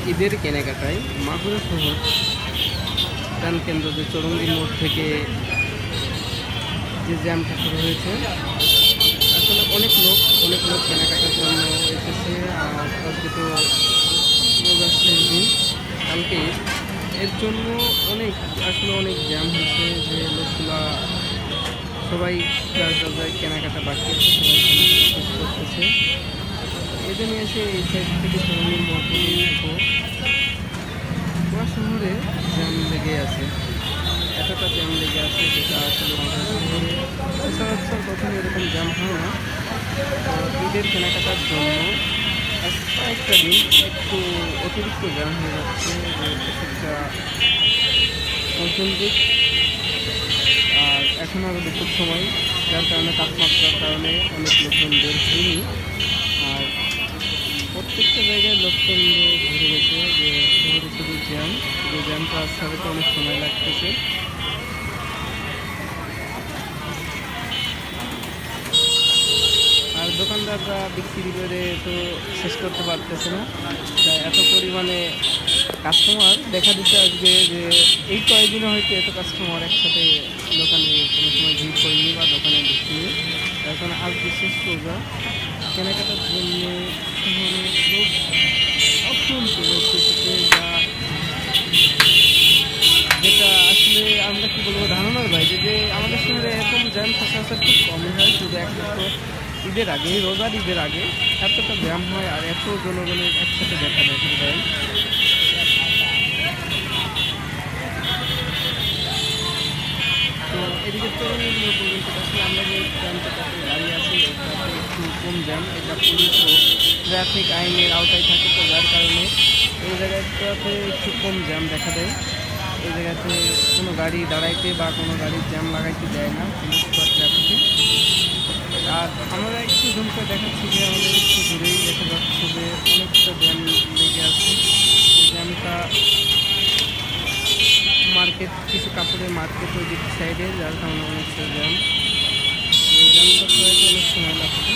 ঈদের কেনাকাটায় মাগুরা শহর প্রাণকেন্দ্র যে চৌরঙ্গি মোড় থেকে যে জ্যামটা শুরু হয়েছে, আসলে অনেক লোক কেনাকাটার জন্য এসেছে। আর আজকে তো রোজার শেষ দিন, কালকে এর জন্য অনেক জ্যাম হয়েছে। যে লোকগুলা সবাই যার যার কেনাকাটা বাকি আছে, সবাই কেনাকাটা শেষ করতেছে। এদের নিয়ে এসে এই সাইড থেকে চৌরঙ্গির মোড় পর্যন্ত পুরো শহরে জ্যাম লেগে আছে। এতটা জ্যাম লেগে আছে যেটা আসলে আমাদের শহরে সচরাচর কখনো এরকম জ্যাম হয় না। তো ঈদের কেনাকাটার জন্য কয়েকটা দিন একটু অতিরিক্ত জ্যাম হয়ে যাচ্ছে, যে প্রত্যেকটা মৌসুমিক। আর এখন আরও দুপুর সময়, যার কারণে তাপমাত্রার কারণে অনেক লোকজন বের হয়নি। আর প্রত্যেকটা জায়গায় লোককেন্দ্র ঘুরে গেছে, যে শহরে শুধু জ্যাম, যে জ্যামটা সারাতে অনেক সময় লাগতেছে। আর দোকানদাররা বিক্রি করে তো শেষ করতে পারতেছে না, তাই এত পরিমাণে কাস্টমার দেখা দিতে আসবে যে এই কয়েকদিনে হয়তো এত কাস্টমার একসাথে দোকানে কোনো সময় ভিড় করিনি বা দোকানে ঢুকিনি। এখন আজ বিশেষ রোজা, কেনাকাটার জন্য শহরে লোক অত্যন্ত লোক এসেছে, যেটা আসলে আমরা কি বলবো ধারণার বাইরে। যে আমাদের শহরে এরকম জ্যাম সচরাচর খুব কমই হয়, শুধু একমাত্র ঈদের আগে, রোজার ঈদের আগে এতটা জ্যাম হয় আর এত জনগণের একসাথে দেখা যায়। তো এদিকে তরুণের নিয়ে পর্যন্ত আসলে আমরা যে প্রান্তটাতে দাঁড়িয়ে আছি, এটাতে একটু কম জ্যাম। এটা পুলিশ ও ট্রাফিক আইনের আওতায় থাকে, তো যার কারণে এই জায়গাটাতে একটু কম জ্যাম দেখা দেয়। এই জায়গাতে কোনো গাড়ি দাঁড়াইতে বা কোনো গাড়ির জ্যাম লাগাইতে দেয় না পুলিশ বা ট্রাফিকে। আর আমরা একটু জুম করে দেখাচ্ছি যে আমাদের একটু দূরেই দেখা যাচ্ছে যে অনেকটা জ্যাম লেগে আছে। এই জ্যামটা মার্কেট, কিছু কাপড়ের মার্কেট ওই দিক সাইডে, যার কারণে অনেকটা জ্যাম। এই জ্যামটা সরাইতে অনেক সময় লাগছে।